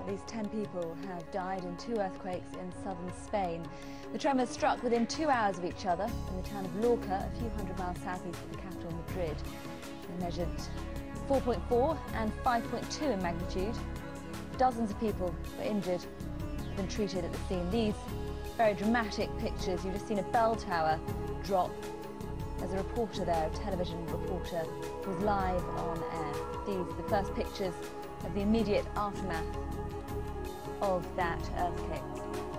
At least 10 people have died in 2 earthquakes in southern Spain. The tremors struck within 2 hours of each other in the town of Lorca, a few hundred miles southeast of the capital, Madrid. They measured 4.4 and 5.2 in magnitude. Dozens of people were injured, have been treated at the scene. These very dramatic pictures, you've just seen a bell tower drop. There's a reporter there, a television reporter, who's live on air. These are the first pictures of the immediate aftermath of that earthquake.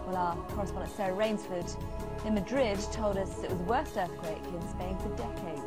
Well, our correspondent Sarah Rainsford in Madrid told us it was the worst earthquake in Spain for decades.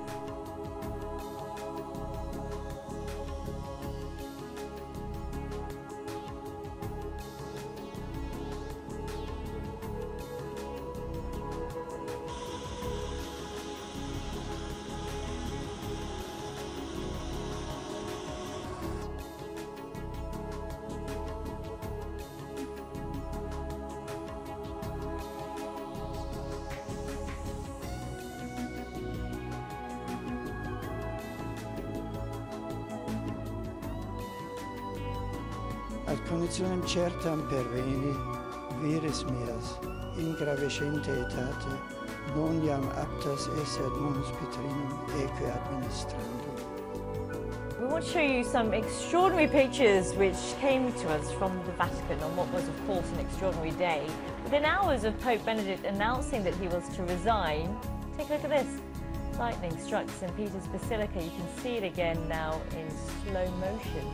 Ad conditionem certam perveni, vires meas, ingravescente etate, non iam aptas esset munus Petrinum eque administrandum. We want to show you some extraordinary pictures which came to us from the Vatican on what was, of course, an extraordinary day. Within hours of Pope Benedict announcing that he was to resign, take a look at this. Lightning struck St. Peter's Basilica. You can see it again now in slow motion.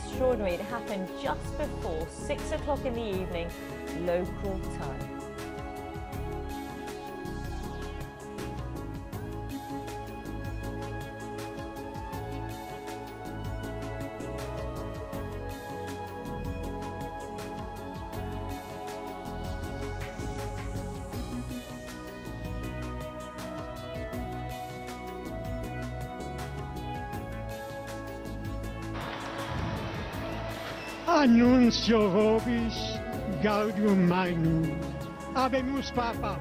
Extraordinary. It happened just before 6 o'clock in the evening, local time. Annuncio vobis gaudium magnum. Habemus Papa.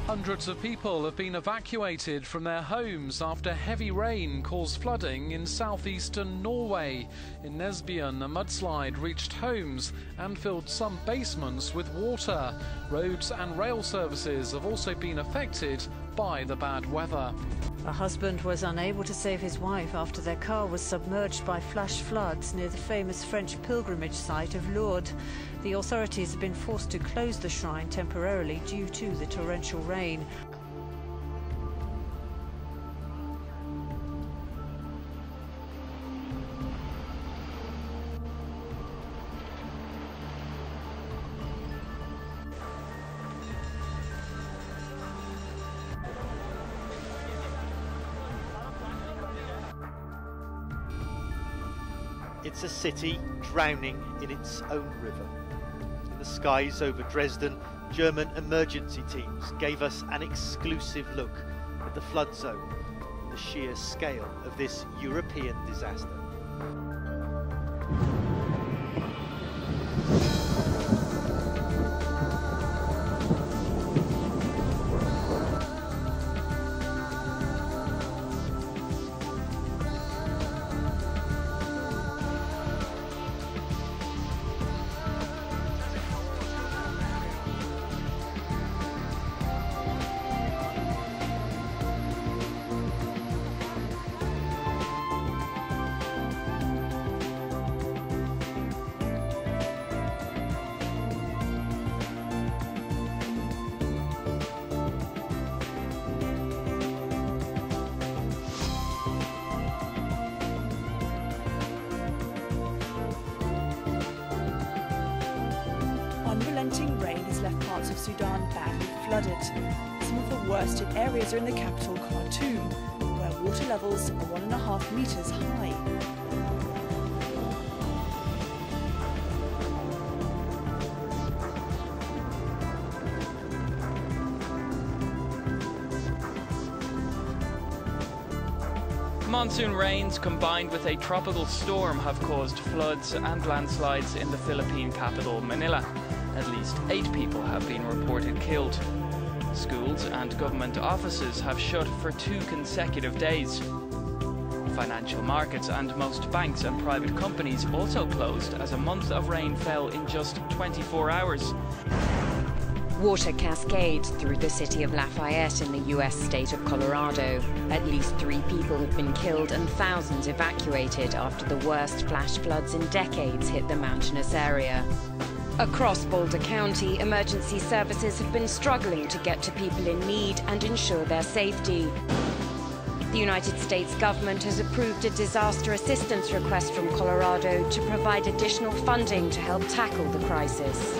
Hundreds of people have been evacuated from their homes after heavy rain caused flooding in southeastern Norway. In Nesbyen, a mudslide reached homes and filled some basements with water. Roads and rail services have also been affected by the bad weather. A husband was unable to save his wife after their car was submerged by flash floods near the famous French pilgrimage site of Lourdes. The authorities have been forced to close the shrine temporarily due to the torrential rain. It's a city drowning in its own river. In the skies over Dresden, German emergency teams gave us an exclusive look at the flood zone and the sheer scale of this European disaster. Unrelenting rain has left parts of Sudan badly flooded. Some of the worsted areas are in the capital, Khartoum, where water levels are 1.5 meters high. Monsoon rains combined with a tropical storm have caused floods and landslides in the Philippine capital, Manila. At least 8 people have been reported killed. Schools and government offices have shut for 2 consecutive days. Financial markets and most banks and private companies also closed as a month of rain fell in just 24 hours. Water cascades through the city of Lafayette in the U.S. state of Colorado. At least 3 people have been killed and thousands evacuated after the worst flash floods in decades hit the mountainous area. Across Boulder County, emergency services have been struggling to get to people in need and ensure their safety. The United States government has approved a disaster assistance request from Colorado to provide additional funding to help tackle the crisis.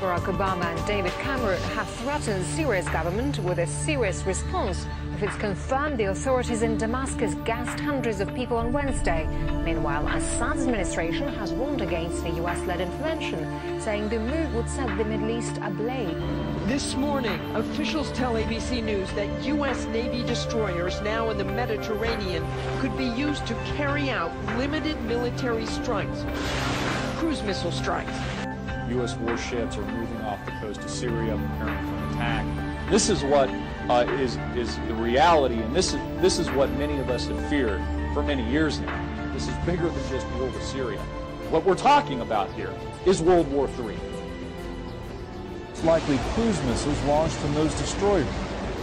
Barack Obama and David Cameron have threatened Syria's government with a serious response if it's confirmed the authorities in Damascus gassed hundreds of people on Wednesday. Meanwhile, Assad's administration has warned against the US-led intervention, saying the move would set the Middle East ablaze. This morning, officials tell ABC News that U.S. Navy destroyers now in the Mediterranean could be used to carry out limited military strikes, cruise missile strikes. U.S. warships are moving off the coast of Syria, preparing for an attack. This is what is the reality, and this is what many of us have feared for many years now. This is bigger than just war with Syria. What we're talking about here is World War III. It's likely cruise missiles launched from those destroyers,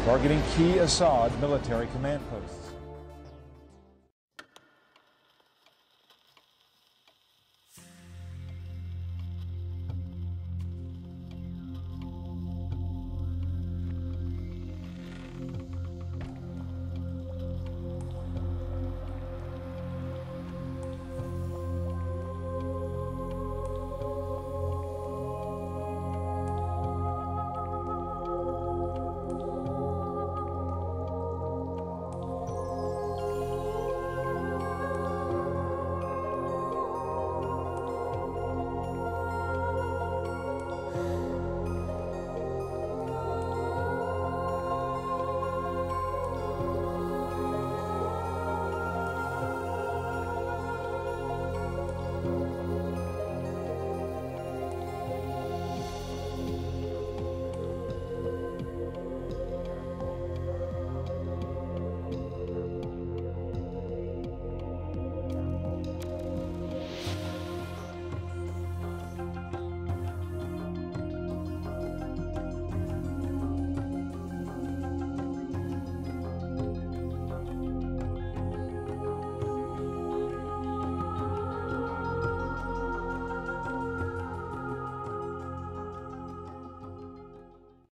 targeting key Assad military command posts.